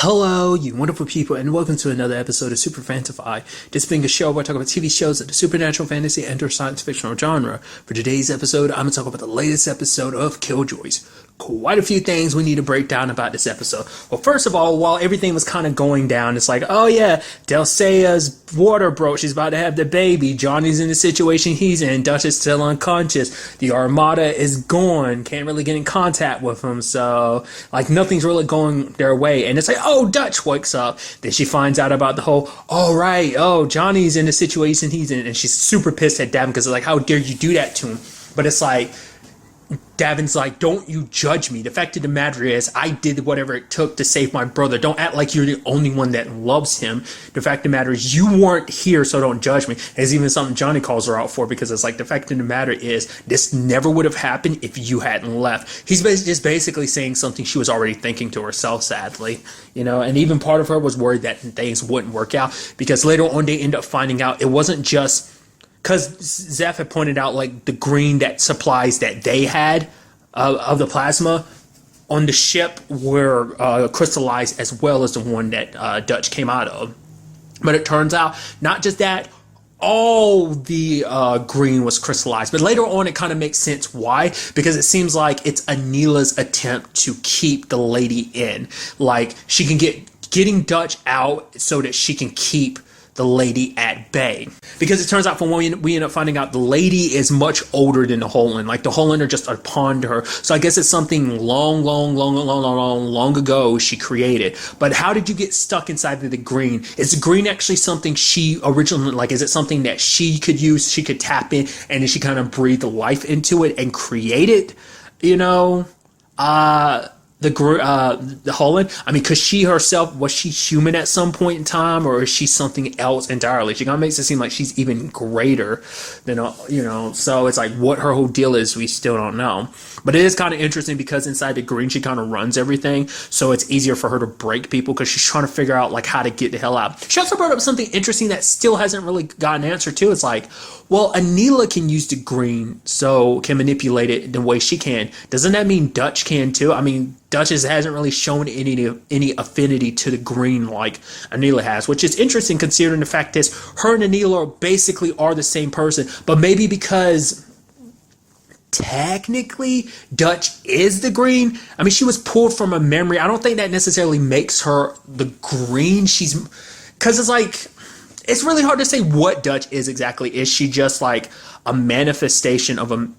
Hello, you wonderful people, and welcome to another episode of Super-Fanta-Fi. This being a show where I talk about TV shows of the supernatural, fantasy, and or science fictional genre. For today's episode, I'm going to talk about the latest episode of Killjoys. Quite a few things we need to break down about this episode. Well, first of all, while everything was kind of going down, it's like, oh yeah, Delcea's water broke. She's about to have the baby. Johnny's in the situation he's in. Dutch is still unconscious. The Armada is gone. Can't really get in contact with him. So, like, nothing's really going their way. And it's like, oh, Dutch wakes up. Then she finds out about the whole, Johnny's in the situation he's in. And she's super pissed at Davin because it's like, how dare you do that to him? But it's like, Davin's like, don't you judge me. The fact of the matter is, I did whatever it took to save my brother. Don't act like you're the only one that loves him. The fact of the matter is, you weren't here, so don't judge me. It's even something Johnny calls her out for, because it's like, the fact of the matter is, this never would have happened if you hadn't left. He's just basically saying something she was already thinking to herself, sadly. You know, and even part of her was worried that things wouldn't work out, because later on they end up finding out it wasn't just... Because Zeph had pointed out, like, the green that supplies that they had of the plasma on the ship were crystallized as well as the one that Dutch came out of. But it turns out, not just that, all the green was crystallized. But later on, it kind of makes sense why. Because it seems like it's Anila's attempt to keep the lady in. Like, she can getting Dutch out so that she can keep the lady at bay. Because it turns out, from when we end up finding out, the lady is much older than the Holand. Like, the Holand are just a pawn to her. So I guess it's something long ago she created. But how did you get stuck inside of the green? Is the green actually something she originally, like, is it something that she could use, she could tap in, and then she kind of breathed life into it and create it? You know? The Holand, I mean, because she herself, was she human at some point in time, or is she something else entirely? She kind of makes it seem like she's even greater than, so it's like, what her whole deal is, we still don't know. But it is kind of interesting because inside the green, she kind of runs everything, so it's easier for her to break people because she's trying to figure out, like, how to get the hell out. She also brought up something interesting that still hasn't really gotten an answer to. It's like, well, Anila can use the green, so can manipulate it the way she can. Doesn't that mean Dutch can too? I mean, Dutch hasn't really shown any affinity to the green like Anila has, which is interesting considering the fact is her and Anila basically are the same person, but maybe because technically Dutch is the green. I mean, she was pulled from a memory. I don't think that necessarily makes her the green. Because it's like, it's really hard to say what Dutch is exactly. Is she just like a manifestation of a,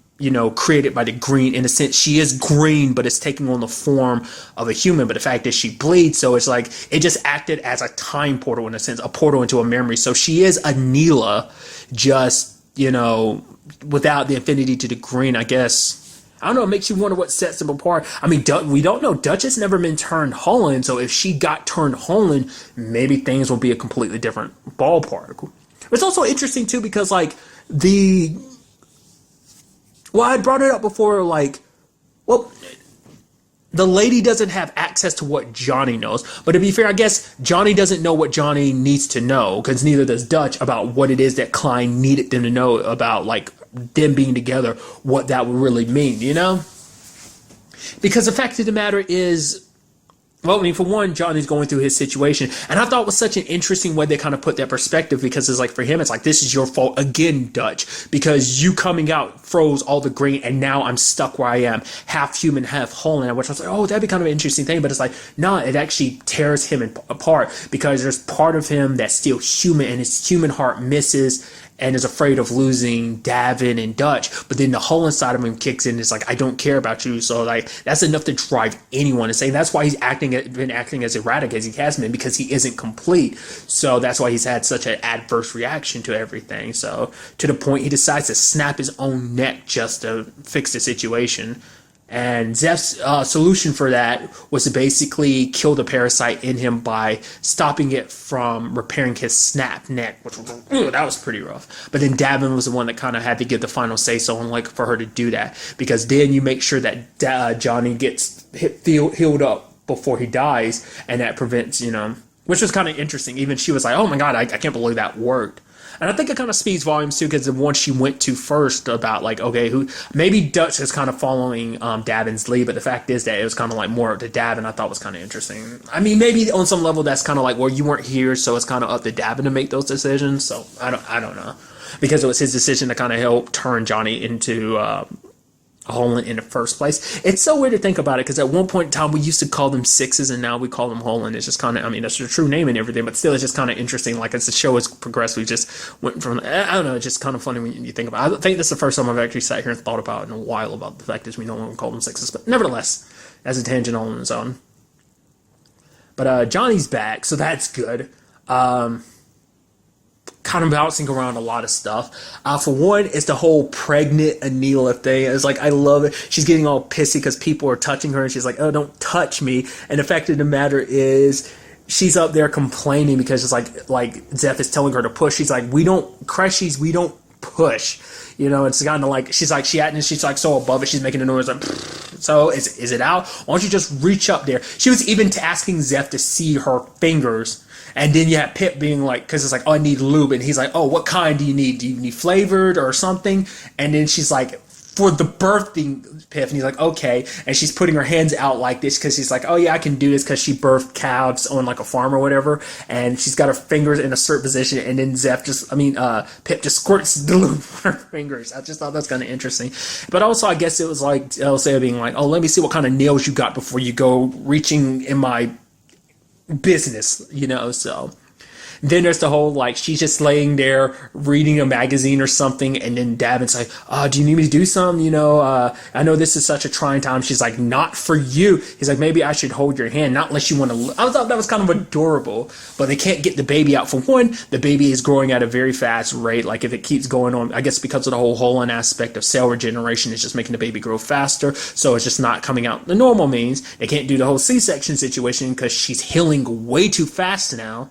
created by the green? In a sense, she is green, but it's taking on the form of a human. But the fact is she bleeds, so it's like, it just acted as a time portal, in a sense, a portal into a memory. So she is Anila, just, without the affinity to the green, I guess. I don't know, it makes you wonder what sets them apart. I mean, we don't know. Dutch has never been turned Holand, so if she got turned Holand, maybe things will be a completely different ballpark. It's also interesting, too, because, like, I brought it up before, like, well, the lady doesn't have access to what Johnny knows. But to be fair, I guess Johnny doesn't know what Johnny needs to know, because neither does Dutch, about what it is that Klein needed them to know about, like, them being together, what that would really mean, Because the fact of the matter is, well, I mean, for one, Johnny's going through his situation, and I thought it was such an interesting way they kind of put that perspective, because it's like, for him, it's like, this is your fault again, Dutch, because you coming out froze all the green, and now I'm stuck where I am, half human, half Holand, which I was like, oh, that'd be kind of an interesting thing, but it's like, no, it actually tears him apart, because there's part of him that's still human, and his human heart misses and is afraid of losing Davin and Dutch, but then the Holand side of him kicks in. It's like, I don't care about you. So, like, that's enough to drive anyone insane. That's why he's been acting as erratic as he has been, because he isn't complete. So that's why he's had such an adverse reaction to everything. So, to the point he decides to snap his own neck just to fix the situation. And Zeph's solution for that was to basically kill the parasite in him by stopping it from repairing his snapped neck, which was, that was pretty rough. But then Davin was the one that kind of had to give the final say-so and, like, for her to do that, because then you make sure that Johnny gets healed up before he dies, and that prevents, which was kind of interesting. Even she was like, oh my god, I can't believe that worked. And I think it kind of speaks volumes too, because the one she went to first about like, okay, who maybe Dutch is kind of following Davin's lead, but the fact is that it was kind of like more up to Davin. I thought was kind of interesting. I mean, maybe on some level that's kind of like, well, you weren't here, so it's kind of up to Davin to make those decisions. So I don't know, because it was his decision to kind of help turn Johnny into Holland in the first place. It's so weird to think about it, because at one point in time we used to call them Sixes and now we call them Holland. It's just kind of, I mean, that's their true name and everything, but still it's just kind of interesting. Like as the show has progressed, we just went from, I don't know, it's just kind of funny when you think about it. I think this is the first time I've actually sat here and thought about it in a while, about the fact that we no longer call them Sixes, but nevertheless, as a tangent on its own. But Johnny's back, so that's good. Kind of bouncing around a lot of stuff. For one, it's the whole pregnant Anila thing. It's like, I love it. She's getting all pissy because people are touching her, and she's like, oh, don't touch me. And the fact of the matter is, she's up there complaining because it's like Zeph is telling her to push. She's like, we don't push. You know, it's kind of like, she's like so above it, she's making a noise like, so is it out? Why don't you just reach up there? She was even asking Zeph to see her fingers. And then you have Pip being like, because it's like, oh, I need lube. And he's like, oh, what kind do you need? Do you need flavored or something? And then she's like, for the birthing, Pip. And he's like, okay. And she's putting her hands out like this because she's like, oh, yeah, I can do this because she birthed calves on like a farm or whatever. And she's got her fingers in a certain position. And then Pip just squirts the lube on her fingers. I just thought that's kind of interesting. But also, I guess it was like Elsa being like, oh, let me see what kind of nails you got before you go reaching in my business, you know. So then there's the whole, like, she's just laying there reading a magazine or something, and then Davin's like, do you need me to do something? You know, I know this is such a trying time. She's like, not for you. He's like, maybe I should hold your hand, not unless you want to. I thought that was kind of adorable, but they can't get the baby out. For one, the baby is growing at a very fast rate. Like, if it keeps going on, I guess because of the whole Holland aspect of cell regeneration, it's just making the baby grow faster, so it's just not coming out the normal means. They can't do the whole C-section situation because she's healing way too fast now.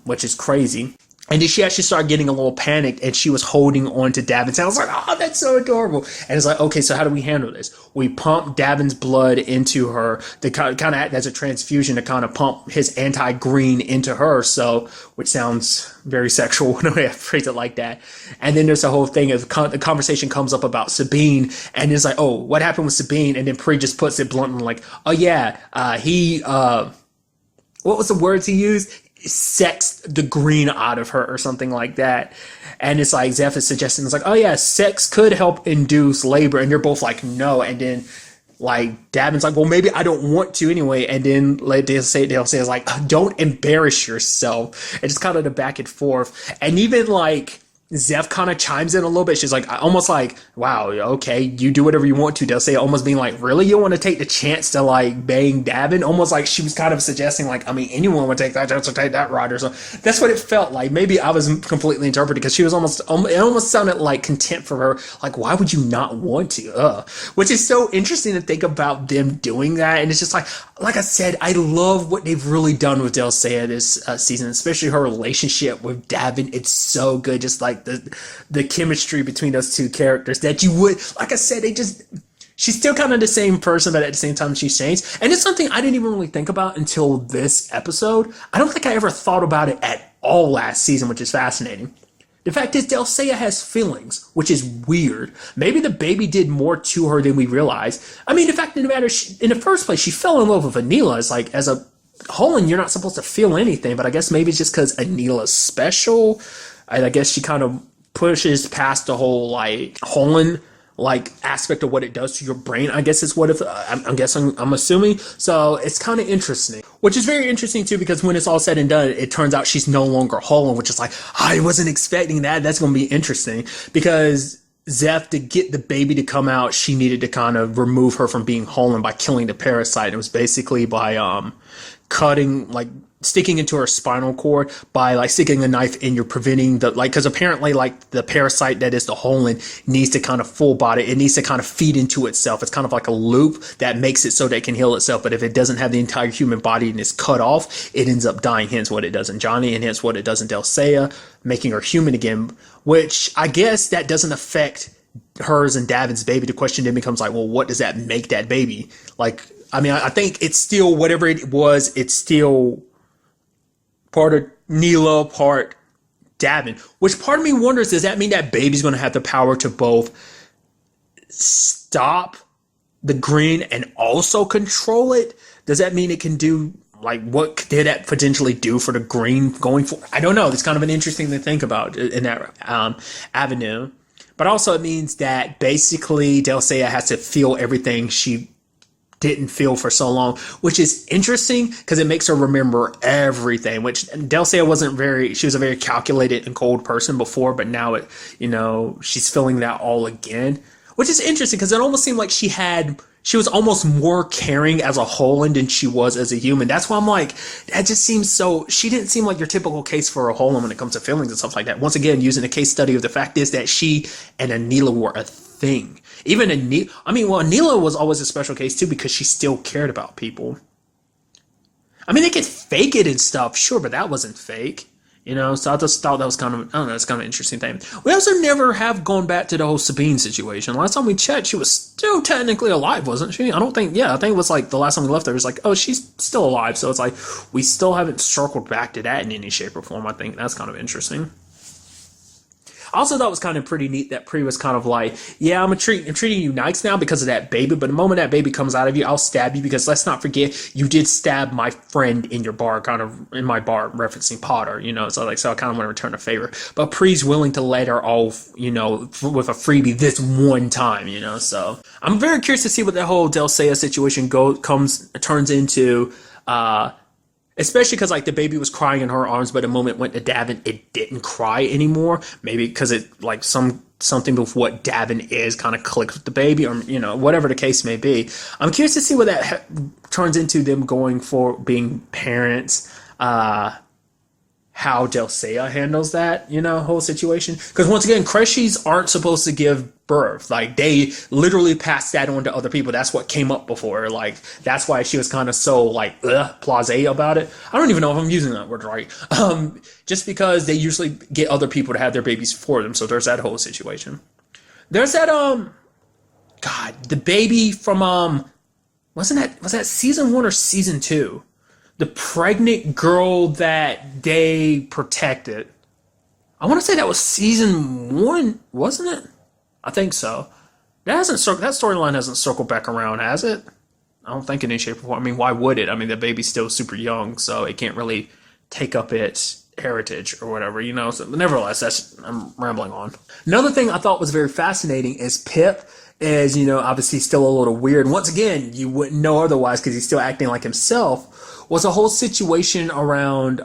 Which is crazy. And then she actually started getting a little panicked, and she was holding on to Davin's hand. I was like, oh, that's so adorable. And it's like, okay, so how do we handle this? We pump Davin's blood into her to kind of act as a transfusion to kind of pump his anti-green into her. So, which sounds very sexual when I phrase it like that. And then there's the whole thing of the conversation comes up about Sabine, and it's like, oh, what happened with Sabine? And then Pri just puts it bluntly like, oh yeah, what was the words he used? Sexed the green out of her or something like that. And it's like Zeph is suggesting, it's like, oh yeah, sex could help induce labor, and they're both like, no. And then like Davin's like, well, maybe I don't want to anyway. And then like they'll say it's like, don't embarrass yourself. It's just kind of the back and forth. And even like Zeph kind of chimes in a little bit. She's like, almost like, wow, okay, you do whatever you want to. They'll say almost being like, really? You want to take the chance to like bang Davin? Almost like she was kind of suggesting like, I mean, anyone would take that chance to take that ride or something. That's what it felt like. Maybe I was completely interpreting, because she was it almost sounded like contempt for her. Like, why would you not want to? Which is so interesting to think about them doing that. And it's just like I said, I love what they've really done with Dulcea this season, especially her relationship with Davin. It's so good. Just like the chemistry between those two characters that you would, like I said, she's still kind of the same person, but at the same time she's changed. And it's something I didn't even really think about until this episode. I don't think I ever thought about it at all last season, which is fascinating. The fact is, Dulcea has feelings, which is weird. Maybe the baby did more to her than we realized. I mean, the fact of the matter, in the first place, she fell in love with Anila. It's like, as a Holland, you're not supposed to feel anything, but I guess maybe it's just because Anila's special. I guess she kind of pushes past the whole like Holland like aspect of what it does to your brain, I guess is what I'm assuming. So it's kind of interesting, which is very interesting too, because when it's all said and done, it turns out she's no longer Holland, which is like, I wasn't expecting that. That's going to be interesting, because Zeph, to get the baby to come out, she needed to kind of remove her from being Holland by killing the parasite. It was basically by sticking into her spinal cord by like sticking a knife in. You're preventing because apparently like the parasite that is the Holland needs to kind of full body. It needs to kind of feed into itself. It's kind of like a loop that makes it so that it can heal itself. But if it doesn't have the entire human body and is cut off, it ends up dying. Hence what it does in Johnny, and hence what it does in Dulcea, making her human again, which I guess that doesn't affect hers and Davin's baby. The question then becomes like, well, what does that make that baby? Like, I mean, I think it's still whatever it was, it's still part of Neela, part Davin, which part of me wonders, does that mean that baby's going to have the power to both stop the green and also control it? Does that mean it can do, like, what did that potentially do for the green going forward? I don't know. It's kind of an interesting thing to think about in that avenue. But also it means that basically Dulcea has to feel everything she didn't feel for so long, which is interesting because it makes her remember everything, which Dulcea she was a very calculated and cold person before, but now she's feeling that all again, which is interesting because it almost seemed like she was almost more caring as a Holland than she was as a human. That's why I'm like, that just seems so, she didn't seem like your typical case for a Holland when it comes to feelings and stuff like that. Once again, using a case study of the fact is that she and Anila were a thing. Even Anila was always a special case too because she still cared about people. I mean, they could fake it and stuff, sure, but that wasn't fake. So I just thought that was kind of, I don't know, it's kind of an interesting thing. We also never have gone back to the whole Sabine situation. Last time we checked, she was still technically alive, wasn't she? I think it was like the last time we left her, it was like, oh, she's still alive. So it's like, we still haven't circled back to that in any shape or form. I think that's kind of interesting. I also thought it was kind of pretty neat that Pri was kind of like, yeah, I'm treating you nice now because of that baby, but the moment that baby comes out of you, I'll stab you because let's not forget, you did stab my friend in your bar, kind of in my bar, referencing Potter, so I kind of want to return a favor. But Pri's willing to let her off, with a freebie this one time, so I'm very curious to see what that whole Dulcea situation turns into, especially because, like, the baby was crying in her arms, but the moment it went to Davin, it didn't cry anymore. Maybe because it, like, something with what Davin is kind of clicked with the baby, or, whatever the case may be. I'm curious to see what that turns into, them going for being parents, how Dulcea handles that, whole situation. Because once again, Creshies aren't supposed to give birth. Like, they literally pass that on to other people. That's what came up before. Like, that's why she was kind of so, like, blasé about it. I don't even know if I'm using that word right. Just because they usually get other people to have their babies for them. So there's that whole situation. There's that, the baby from, was that season 1 or season 2? The pregnant girl that they protected. I want to say that was season 1, wasn't it? I think so. That storyline hasn't circled back around, has it? I don't think in any shape or form. I mean, why would it? I mean, the baby's still super young, so it can't really take up its heritage or whatever, So nevertheless, I'm rambling on. Another thing I thought was very fascinating is Pip is, obviously still a little weird. Once again, you wouldn't know otherwise because he's still acting like himself. Was a whole situation around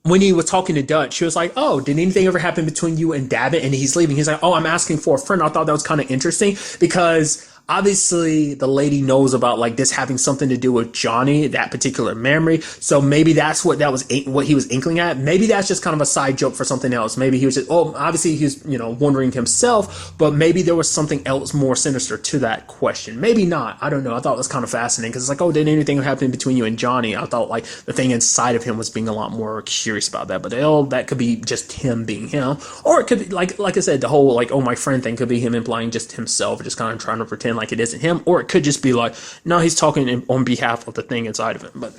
when he was talking to Dutch. She was like, oh, did anything ever happen between you and Davin? And he's leaving. He's like, oh, I'm asking for a friend. I thought that was kind of interesting because obviously the lady knows about, like, this having something to do with Johnny, that particular memory. So maybe that's what he was inkling at. Maybe that's just kind of a side joke for something else. Maybe he was just, obviously he was, wondering himself, but maybe there was something else more sinister to that question. Maybe not. I don't know. I thought it was kind of fascinating because it's like, oh, did anything happen between you and Johnny? I thought, like, the thing inside of him was being a lot more curious about that, but that could be just him being him. Or it could be, like I said, the whole, like, oh, my friend thing could be him implying just himself, just kind of trying to pretend like it isn't him, or it could just be like, no, he's talking on behalf of the thing inside of him. But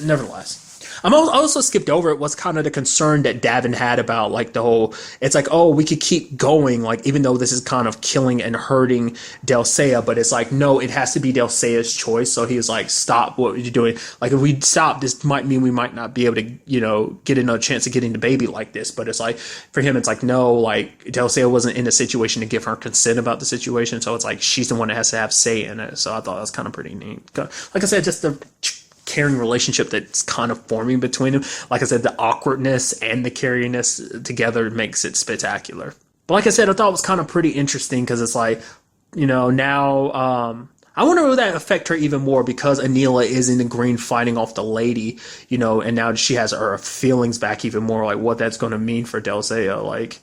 nevertheless, I also skipped over it was kind of the concern that Davin had about, like, the whole, it's like, oh, we could keep going, like, even though this is kind of killing and hurting Dulcea, but it's like, no, it has to be Dulcea's choice. So he was like, stop what you're doing. Like, if we stop, this might mean we might not be able to, get another chance of getting the baby like this. But it's like, for him, it's like, no, like, Dulcea wasn't in a situation to give her consent about the situation. So it's like, she's the one that has to have say in it. So I thought that was kind of pretty neat. Like I said, just the caring relationship that's kind of forming between them. Like I said, the awkwardness and the cariness together makes it spectacular. But like I said, I thought it was kind of pretty interesting because it's like, now I wonder will that affect her even more because Anila is in the green fighting off the lady, and now she has her feelings back even more, like what that's going to mean for Dulcea, like,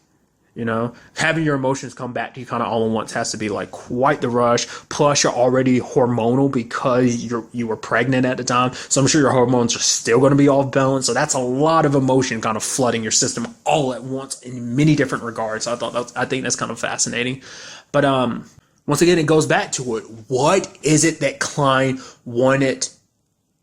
having your emotions come back to you kind of all at once has to be like quite the rush. Plus, you're already hormonal because you were pregnant at the time. So I'm sure your hormones are still going to be off balance. So that's a lot of emotion kind of flooding your system all at once in many different regards. I think that's kind of fascinating. But once again, it goes back to it. What is it that Klein wanted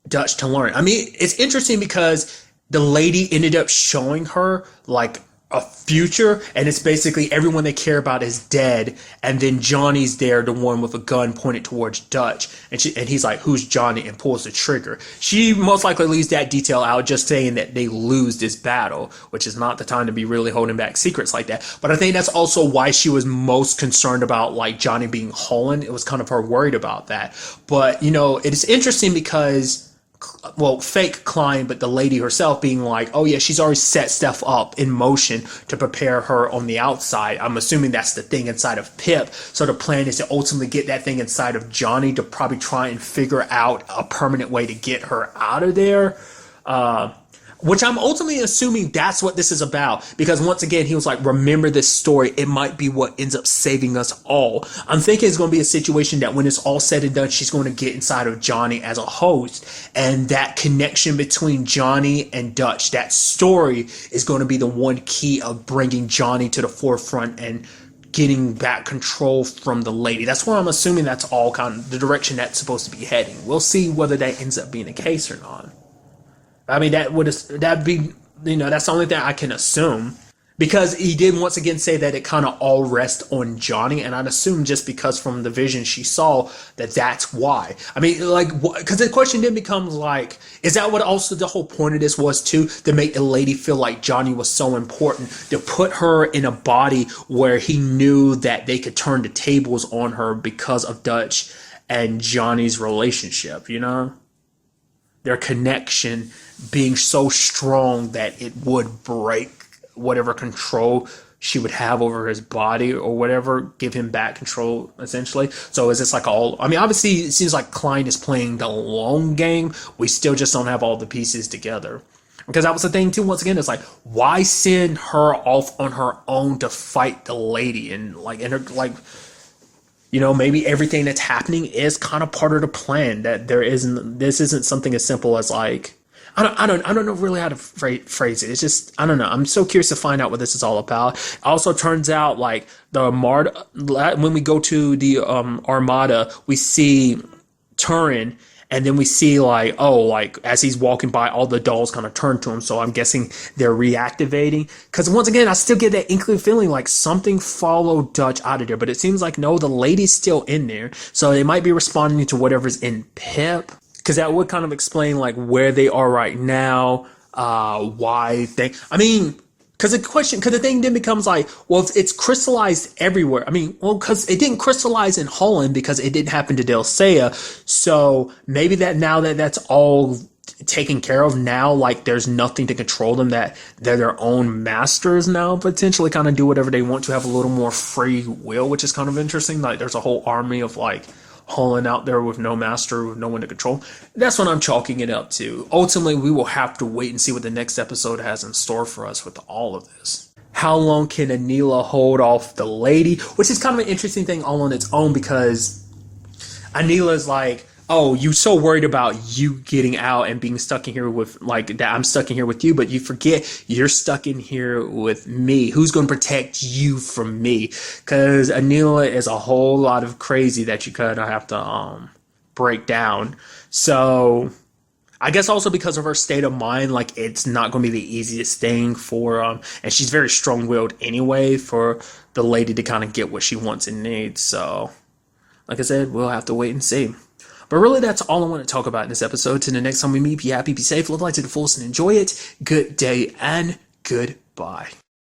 Dutch to learn? I mean, it's interesting because the lady ended up showing her like a future, and it's basically everyone they care about is dead, and then Johnny's there, the one with a gun pointed towards Dutch, and he's like, who's Johnny, and pulls the trigger. She most likely leaves that detail out, just saying that they lose this battle, which is not the time to be really holding back secrets like that. But I think that's also why she was most concerned about like Johnny being Holland. It was kind of her worried about that. But it is interesting because, well, fake Klein, but the lady herself being like, oh yeah, she's already set stuff up in motion to prepare her on the outside. I'm assuming that's the thing inside of Pip. So the plan is to ultimately get that thing inside of Johnny to probably try and figure out a permanent way to get her out of there. Which I'm ultimately assuming that's what this is about. Because once again, he was like, remember this story. It might be what ends up saving us all. I'm thinking it's going to be a situation that when it's all said and done, she's going to get inside of Johnny as a host. And that connection between Johnny and Dutch, that story is going to be the one key of bringing Johnny to the forefront and getting back control from the lady. That's why I'm assuming that's all kind of the direction that's supposed to be heading. We'll see whether that ends up being the case or not. I mean, that'd be, that's the only thing I can assume, because he did once again say that it kind of all rests on Johnny, and I'd assume just because from the vision she saw that's why. I mean, like, because the question then becomes like, is that what also the whole point of this was too, to make the lady feel like Johnny was so important, to put her in a body where he knew that they could turn the tables on her because of Dutch and Johnny's relationship, their connection being so strong that it would break whatever control she would have over his body or whatever, give him back control essentially. So is this like obviously it seems like Klein is playing the long game. We still just don't have all the pieces together. Because that was the thing too, once again, it's like, why send her off on her own to fight the lady? And maybe everything that's happening is kind of part of the plan, that this isn't something as simple as like, I don't know really how to phrase it. It's just, I don't know. I'm so curious to find out what this is all about. It also turns out like the Armada, when we go to the Armada, we see Turin, and then we see as he's walking by, all the dolls kind of turn to him. So I'm guessing they're reactivating. Because once again, I still get that inkling feeling like something followed Dutch out of there. But it seems like, no, the lady's still in there. So they might be responding to whatever's in Pip. Because that would kind of explain like where they are right now, why they. I mean, because the thing then becomes like, well, it's crystallized everywhere. I mean, well, because it didn't crystallize in Holland because it didn't happen to Del Seiya. So maybe that now that that's all taken care of, now like there's nothing to control them, that they're their own masters now, potentially kind of do whatever they want to, have a little more free will, which is kind of interesting. Like there's a whole army of like Holland out there with no master, with no one to control. That's what I'm chalking it up to. Ultimately, we will have to wait and see what the next episode has in store for us with all of this. How long can Anila hold off the lady? Which is kind of an interesting thing all on its own, because Anila's like, oh, you so worried about you getting out and being stuck in here with like that. I'm stuck in here with you, but you forget you're stuck in here with me. Who's going to protect you from me? Because Anila is a whole lot of crazy that you kind of have to break down. So I guess also because of her state of mind, like it's not going to be the easiest thing for and she's very strong-willed anyway, for the lady to kind of get what she wants and needs. So like I said, we'll have to wait and see. But really, that's all I want to talk about in this episode. Till the next time we meet, be happy, be safe, live life to the fullest, and enjoy it. Good day and goodbye.